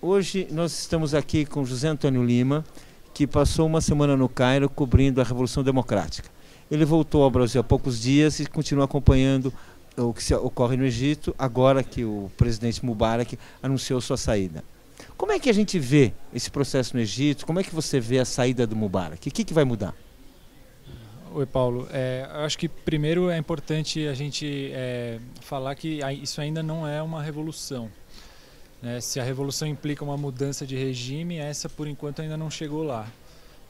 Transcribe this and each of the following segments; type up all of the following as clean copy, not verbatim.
Hoje nós estamos aqui com José Antônio Lima, que passou uma semana no Cairo cobrindo a Revolução Democrática. Ele voltou ao Brasil há poucos dias e continua acompanhando o que ocorre no Egito, agora que o presidente Mubarak anunciou sua saída. Como é que a gente vê esse processo no Egito? Como é que você vê a saída do Mubarak? O que vai mudar? Oi, Paulo. Eu acho que primeiro é importante a gente falar que isso ainda não é uma revolução. Se a revolução implica uma mudança de regime, essa por enquanto ainda não chegou lá.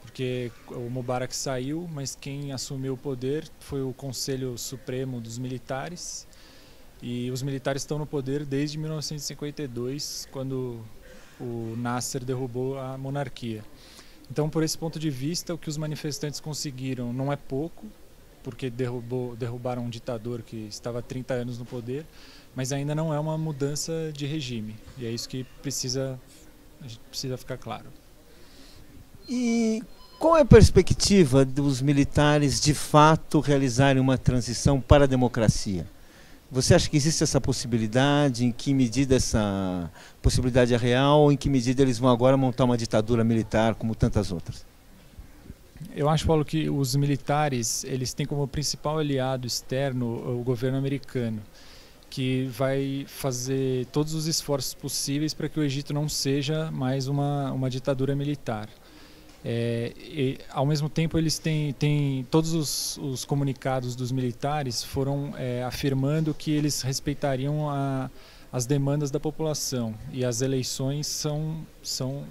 Porque o Mubarak saiu, mas quem assumiu o poder foi o Conselho Supremo dos Militares. E os militares estão no poder desde 1952, quando o Nasser derrubou a monarquia. Então, por esse ponto de vista, o que os manifestantes conseguiram não é pouco, porque derrubaram um ditador que estava há 30 anos no poder, mas ainda não é uma mudança de regime. E é isso que a gente precisa ficar claro. E qual é a perspectiva dos militares de fato realizarem uma transição para a democracia? Você acha que existe essa possibilidade? Em que medida essa possibilidade é real? Ou em que medida eles vão agora montar uma ditadura militar como tantas outras? Eu acho, Paulo, que os militares eles têm como principal aliado externo o governo americano, que vai fazer todos os esforços possíveis para que o Egito não seja mais uma ditadura militar. E, ao mesmo tempo, eles têm todos os comunicados dos militares foram afirmando que eles respeitariam as demandas da população, e as eleições são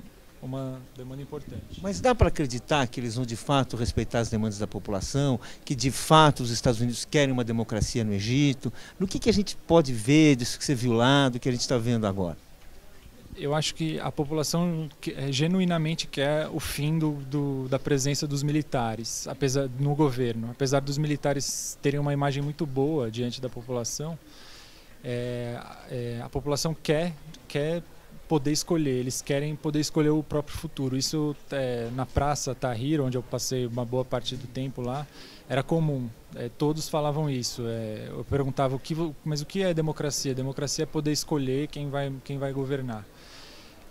uma demanda importante. Mas dá para acreditar que eles vão de fato respeitar as demandas da população, que de fato os Estados Unidos querem uma democracia no Egito? No que a gente pode ver disso que você viu lá, do que a gente está vendo agora? Eu acho que a população genuinamente quer o fim da presença dos militares no governo. Apesar dos militares terem uma imagem muito boa diante da população, a população quer poder escolher, eles querem poder escolher o próprio futuro. Isso na Praça Tahrir, onde eu passei uma boa parte do tempo lá, era comum. Todos falavam isso. Eu perguntava, mas o que é democracia? Democracia é poder escolher quem vai governar.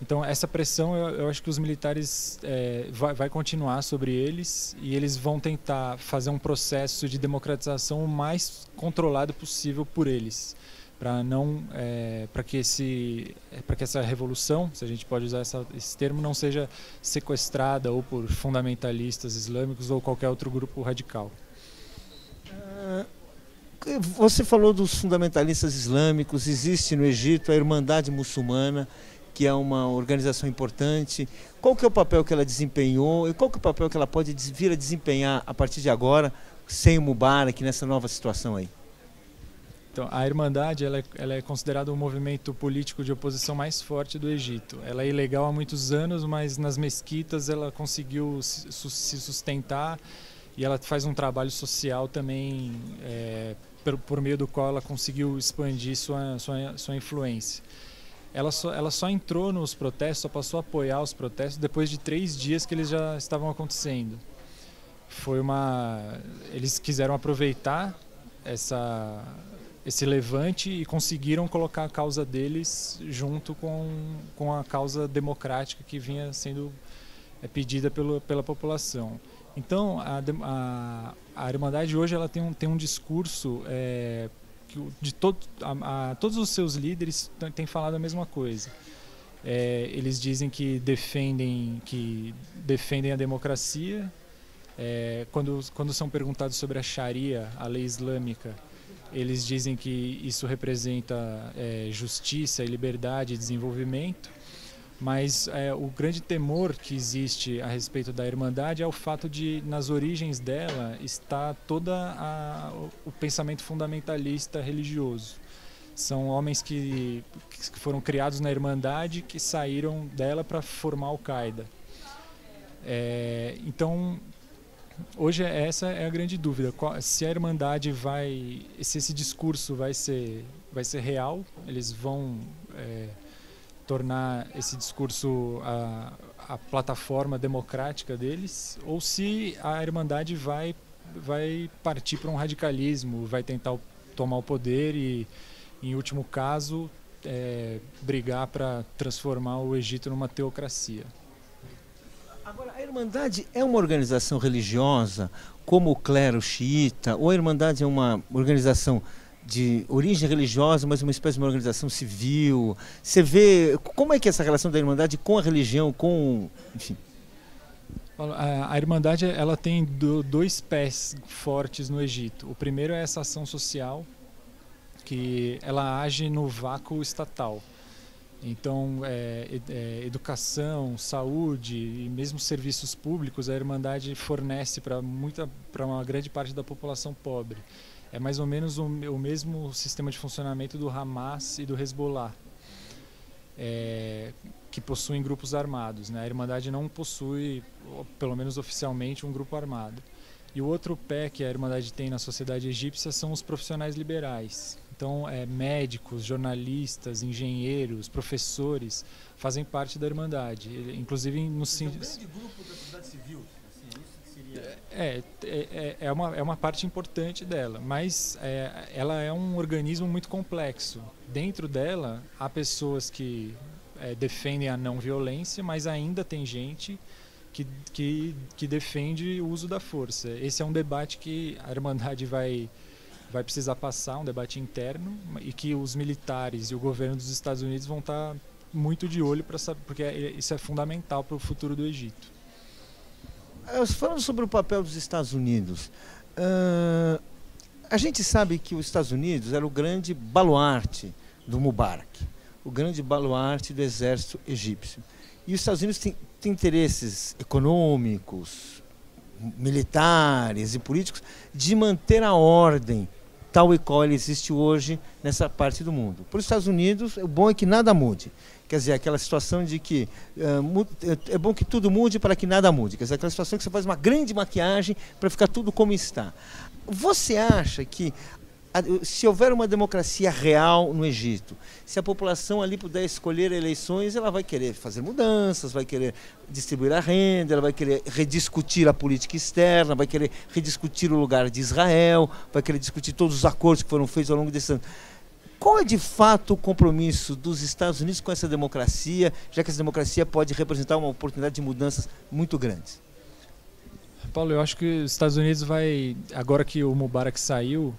Então essa pressão eu acho que os militares vai continuar sobre eles, e eles vão tentar fazer um processo de democratização o mais controlado possível por eles, para que essa revolução, se a gente pode usar esse termo, não seja sequestrada ou por fundamentalistas islâmicos ou qualquer outro grupo radical. Você falou dos fundamentalistas islâmicos. Existe no Egito a Irmandade Muçulmana, que é uma organização importante. Qual que é o papel que ela desempenhou e qual que é o papel que ela pode vir a desempenhar a partir de agora, sem o Mubarak, nessa nova situação aí? Então, a Irmandade ela é considerada o movimento político de oposição mais forte do Egito. Ela é ilegal há muitos anos, mas nas mesquitas ela conseguiu se sustentar, e ela faz um trabalho social também, por meio do qual ela conseguiu expandir sua influência. Ela só entrou nos protestos, só passou a apoiar os protestos depois de 3 dias que eles já estavam acontecendo. Eles quiseram aproveitar esse levante e conseguiram colocar a causa deles junto com a causa democrática que vinha sendo pedida pela população. Então, a Irmandade hoje ela tem um discurso todos os seus líderes têm falado a mesma coisa. Eles dizem que defendem a democracia. Quando são perguntados sobre a Sharia, a lei islâmica, eles dizem que isso representa justiça e liberdade e desenvolvimento. Mas o grande temor que existe a respeito da Irmandade é o fato de, nas origens dela, está todo o pensamento fundamentalista religioso. São homens que foram criados na Irmandade, que saíram dela para formar Al-Qaeda. Então, hoje essa é a grande dúvida. Se a Irmandade se esse discurso vai ser real, eles vão tornar esse discurso a plataforma democrática deles, ou se a Irmandade vai partir para um radicalismo, vai tentar tomar o poder e, em último caso, brigar para transformar o Egito numa teocracia. Agora, a Irmandade é uma organização religiosa, como o clero xiita, ou a Irmandade é uma organização de origem religiosa, mas uma espécie de uma organização civil? Você vê, como é que é essa relação da Irmandade com a religião, enfim? A Irmandade, ela tem dois pés fortes no Egito. O primeiro é essa ação social, que ela age no vácuo estatal. Então, educação, saúde e mesmo serviços públicos, a Irmandade fornece para uma grande parte da população pobre. É mais ou menos o mesmo sistema de funcionamento do Hamas e do Hezbollah, que possuem grupos armados, né? A Irmandade não possui, pelo menos oficialmente, um grupo armado. E o outro pé que a Irmandade tem na sociedade egípcia são os profissionais liberais. Então, médicos, jornalistas, engenheiros, professores fazem parte da Irmandade. Inclusive no um grande grupo da sociedade civil. É uma parte importante dela, mas ela é um organismo muito complexo. Dentro dela, há pessoas que defendem a não violência, mas ainda tem gente que defende o uso da força. Esse é um debate que a Irmandade vai precisar passar, um debate interno, e que os militares e o governo dos Estados Unidos vão estar muito de olho para saber, porque isso é fundamental para o futuro do Egito. Falando sobre o papel dos Estados Unidos, a gente sabe que os Estados Unidos era o grande baluarte do Mubarak, o grande baluarte do exército egípcio. E os Estados Unidos têm interesses econômicos, militares e políticos de manter a ordem tal e qual ele existe hoje nessa parte do mundo. Para os Estados Unidos, o bom é que nada mude. Quer dizer, aquela situação de que é bom que tudo mude para que nada mude. Quer dizer, aquela situação que você faz uma grande maquiagem para ficar tudo como está. Você acha que, se houver uma democracia real no Egito, se a população ali puder escolher eleições, ela vai querer fazer mudanças, vai querer distribuir a renda, ela vai querer rediscutir a política externa, vai querer rediscutir o lugar de Israel, vai querer discutir todos os acordos que foram feitos ao longo desse ano. Qual é de fato o compromisso dos Estados Unidos com essa democracia, já que essa democracia pode representar uma oportunidade de mudanças muito grandes? Paulo, eu acho que os Estados Unidos agora que o Mubarak saiu,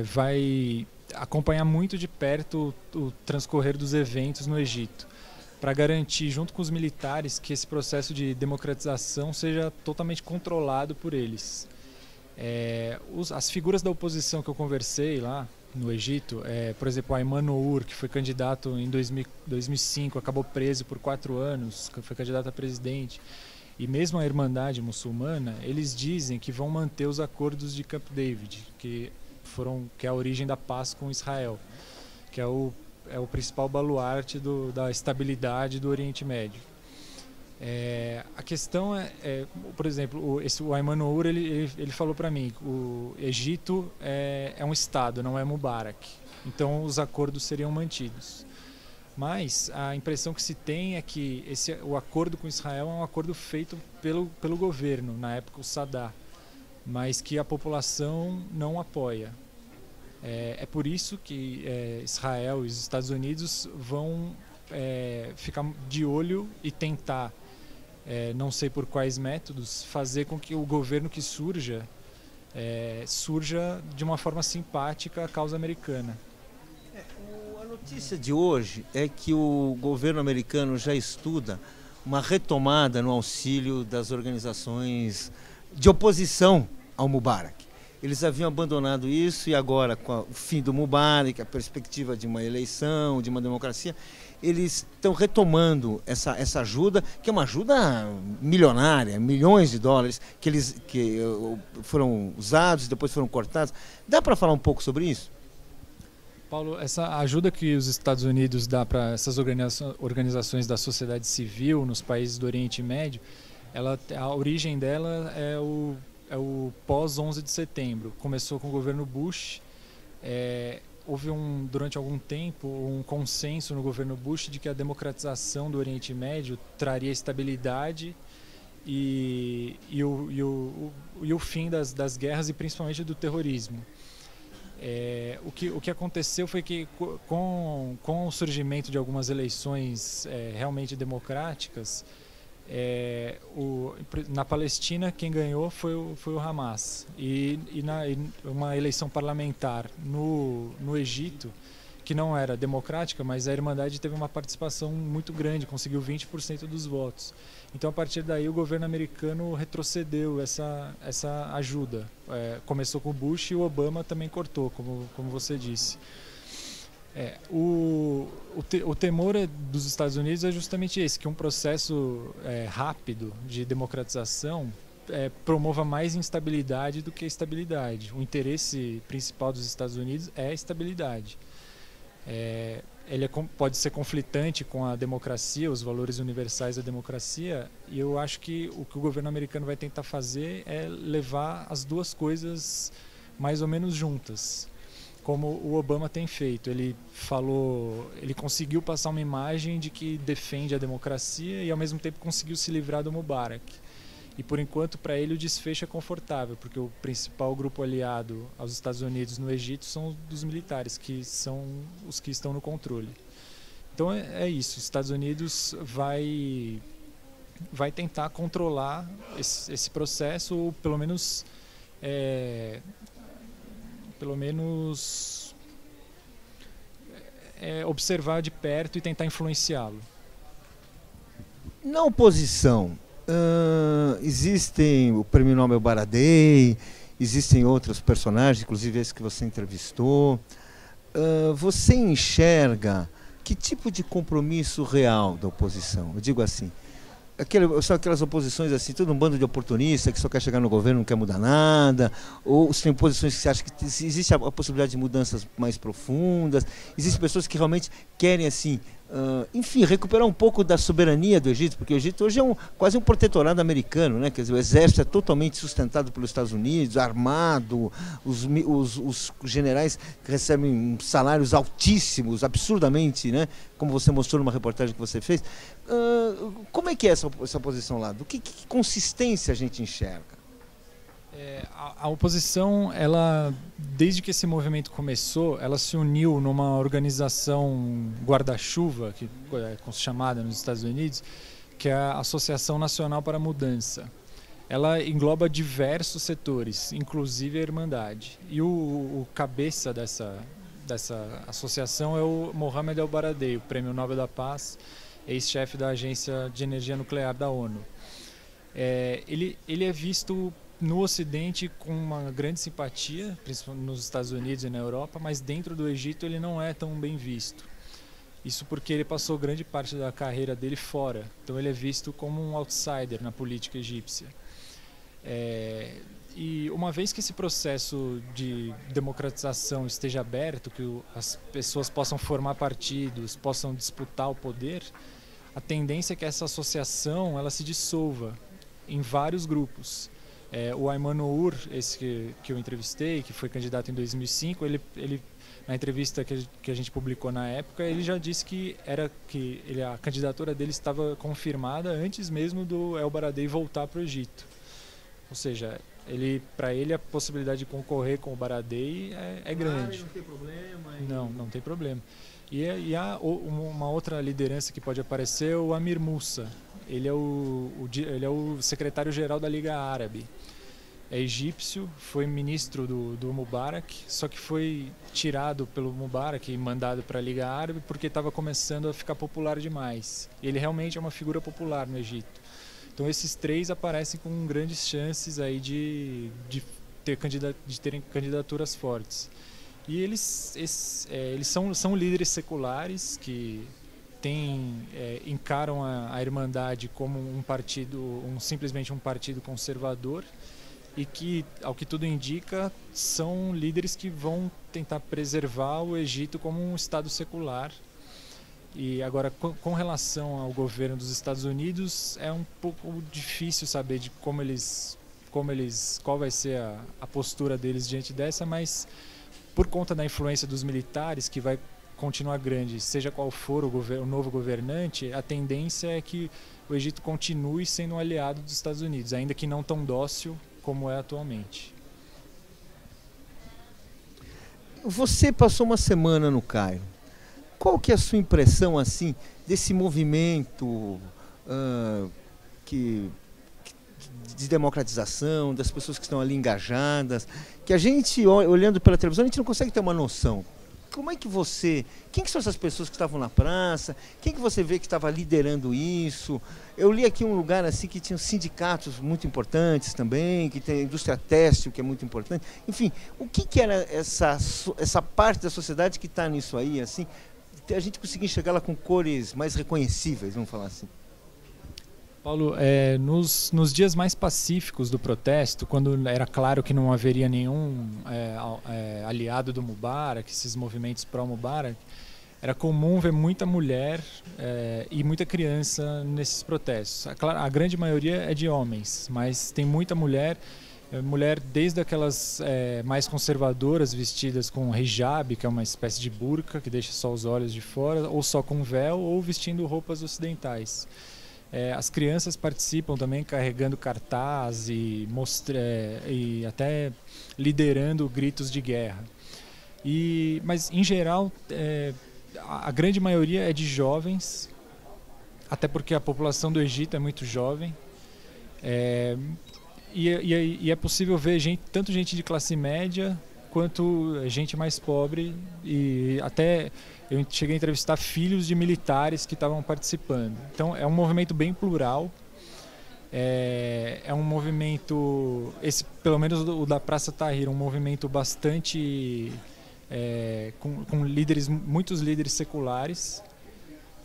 vai acompanhar muito de perto o transcorrer dos eventos no Egito, para garantir, junto com os militares, que esse processo de democratização seja totalmente controlado por eles. As figuras da oposição que eu conversei lá no Egito, por exemplo, Ayman Nour, que foi candidato em 2005, acabou preso por 4 anos, foi candidato a presidente. E mesmo a Irmandade muçulmana, eles dizem que vão manter os acordos de Camp David, que é a origem da paz com Israel, que é o principal baluarte da estabilidade do Oriente Médio. A questão por exemplo, o Ayman Nour, ele falou para mim, o Egito é um estado, não é Mubarak, então os acordos seriam mantidos. Mas a impressão que se tem é que o acordo com Israel é um acordo feito pelo governo, na época o Sadat, mas que a população não apoia. É por isso que Israel e os Estados Unidos vão ficar de olho e tentar, não sei por quais métodos, fazer com que o governo que surja de uma forma simpática à causa americana. A notícia de hoje é que o governo americano já estuda uma retomada no auxílio das organizações de oposição ao Mubarak. Eles haviam abandonado isso e agora, com o fim do Mubarak, a perspectiva de uma eleição, de uma democracia, eles estão retomando essa ajuda, que é uma ajuda milionária, milhões de dólares que foram usados e depois foram cortados. Dá para falar um pouco sobre isso? Paulo, essa ajuda que os Estados Unidos dá para essas organizações da sociedade civil nos países do Oriente Médio, a origem dela é o pós-11 de setembro. Começou com o governo Bush, houve durante algum tempo um consenso no governo Bush de que a democratização do Oriente Médio traria estabilidade e o fim das guerras e principalmente do terrorismo. O que aconteceu foi que com o surgimento de algumas eleições realmente democráticas, na Palestina quem ganhou foi o Hamas, e uma eleição parlamentar no Egito, que não era democrática, mas a Irmandade teve uma participação muito grande, conseguiu 20% dos votos. Então, a partir daí, o governo americano retrocedeu essa ajuda. Começou com o Bush e o Obama também cortou, como você disse. O temor dos Estados Unidos é justamente esse, que um processo rápido de democratização promova mais instabilidade do que estabilidade. O interesse principal dos Estados Unidos é a estabilidade. Ele pode ser conflitante com a democracia, os valores universais da democracia, e eu acho que o governo americano vai tentar fazer é levar as duas coisas mais ou menos juntas, como o Obama tem feito. Ele conseguiu passar uma imagem de que defende a democracia e ao mesmo tempo conseguiu se livrar do Mubarak. E por enquanto, para ele, o desfecho é confortável, porque o principal grupo aliado aos Estados Unidos no Egito são dos militares, que são os que estão no controle. Então é isso, os Estados Unidos vai tentar controlar esse processo, ou pelo menos observar de perto e tentar influenciá-lo. Na oposição, existem o Prêmio Nobel Baradei, existem outros personagens, inclusive esse que você entrevistou. Você enxerga que tipo de compromisso real da oposição? Eu digo assim, são aquelas oposições assim, todo um bando de oportunistas que só quer chegar no governo, não quer mudar nada, ou se tem posições que você acha que existe a possibilidade de mudanças mais profundas, existem pessoas que realmente querem assim, enfim, recuperar um pouco da soberania do Egito, porque o Egito hoje é quase um protetorado americano, né? Quer dizer, o exército é totalmente sustentado pelos Estados Unidos, armado, os generais recebem salários altíssimos, absurdamente, né? Como você mostrou numa reportagem que você fez. Como é que é essa posição lá? Que consistência a gente enxerga? A oposição, desde que esse movimento começou, ela se uniu numa organização guarda-chuva, que é chamada nos Estados Unidos, que é a Associação Nacional para a Mudança. Ela engloba diversos setores, inclusive a Irmandade. E o cabeça dessa associação é o Mohamed El-Baradei, o Prêmio Nobel da Paz, ex-chefe da Agência de Energia Nuclear da ONU. Ele é visto no Ocidente com uma grande simpatia, principalmente nos Estados Unidos e na Europa, mas dentro do Egito ele não é tão bem visto. Isso porque ele passou grande parte da carreira dele fora, então ele é visto como um outsider na política egípcia. E uma vez que esse processo de democratização esteja aberto, que as pessoas possam formar partidos, possam disputar o poder, a tendência é que essa associação ela se dissolva em vários grupos. O Ayman Nour, esse que eu entrevistei, que foi candidato em 2005, ele na entrevista que a gente publicou na época, ele já disse que a candidatura dele estava confirmada antes mesmo do El-Baradei voltar para o Egito. Ou seja, para ele a possibilidade de concorrer com o Baradei é grande. Não tem problema. Não tem problema. E há uma outra liderança que pode aparecer, o Amir Moussa. Ele é o secretário-geral da Liga Árabe. É egípcio, foi ministro do Mubarak, só que foi tirado pelo Mubarak e mandado para a Liga Árabe porque estava começando a ficar popular demais. Ele realmente é uma figura popular no Egito. Então esses três aparecem com grandes chances aí de terem candidaturas fortes. E eles são líderes seculares que encaram a Irmandade como um partido, simplesmente um partido conservador, e que, ao que tudo indica, são líderes que vão tentar preservar o Egito como um Estado secular. E agora, com relação ao governo dos Estados Unidos, é um pouco difícil saber de qual vai ser a postura deles diante dessa, mas por conta da influência dos militares, que vai continuar grande, seja qual for o novo governante, a tendência é que o Egito continue sendo um aliado dos Estados Unidos, ainda que não tão dócil como é atualmente. Você passou uma semana no Cairo. Qual que é a sua impressão assim desse movimento que de democratização, das pessoas que estão ali engajadas, que a gente, olhando pela televisão, a gente não consegue ter uma noção. Como é que quem que são essas pessoas que estavam na praça? Quem que você vê que estava liderando isso? Eu li aqui um lugar assim que tinha sindicatos muito importantes também, que tem a indústria têxtil, que é muito importante. Enfim, o que era essa parte da sociedade que está nisso aí, assim, a gente conseguir enxergar ela com cores mais reconhecíveis, vamos falar assim? Paulo, nos dias mais pacíficos do protesto, quando era claro que não haveria nenhum aliado do Mubarak, esses movimentos pró-Mubarak, era comum ver muita mulher e muita criança nesses protestos. A grande maioria é de homens, mas tem muita mulher desde aquelas mais conservadoras, vestidas com hijab, que é uma espécie de burca que deixa só os olhos de fora, ou só com véu, ou vestindo roupas ocidentais. As crianças participam também carregando cartaz e até liderando gritos de guerra. Mas, em geral, a grande maioria é de jovens, até porque a população do Egito é muito jovem. E é possível ver tanto gente de classe média quanto gente mais pobre, e até eu cheguei a entrevistar filhos de militares que estavam participando. Então é um movimento bem plural, é um movimento, pelo menos o da Praça Tahrir, um movimento bastante com muitos líderes seculares,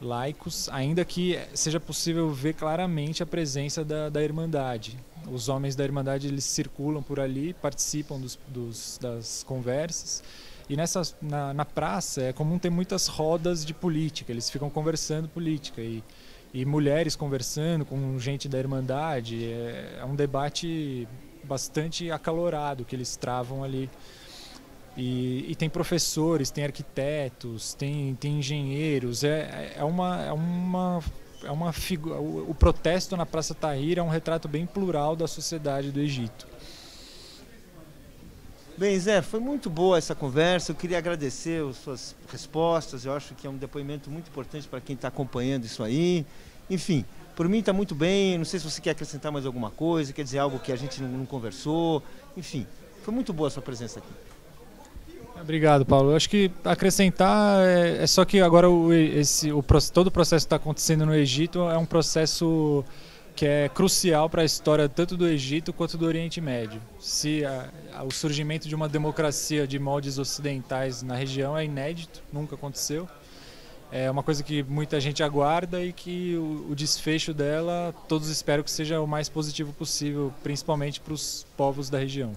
laicos, ainda que seja possível ver claramente a presença da Irmandade. Os homens da Irmandade, eles circulam por ali, participam das conversas, e na praça é comum ter muitas rodas de política, eles ficam conversando política, e mulheres conversando com gente da Irmandade. É um debate bastante acalorado que eles travam ali. E tem professores, tem arquitetos, tem engenheiros. O protesto na Praça Tahrir é um retrato bem plural da sociedade do Egito. Bem, Zé, foi muito boa essa conversa. Eu queria agradecer as suas respostas. Eu acho que é um depoimento muito importante para quem está acompanhando isso aí. Enfim, por mim está muito bem. Não sei se você quer acrescentar mais alguma coisa, quer dizer algo que a gente não conversou. Enfim, foi muito boa a sua presença aqui. Obrigado, Paulo. Eu acho que acrescentar é só que agora todo o processo que está acontecendo no Egito é um processo que é crucial para a história tanto do Egito quanto do Oriente Médio. O surgimento de uma democracia de moldes ocidentais na região é inédito, nunca aconteceu. É uma coisa que muita gente aguarda, e que o desfecho dela todos esperam que seja o mais positivo possível, principalmente para os povos da região.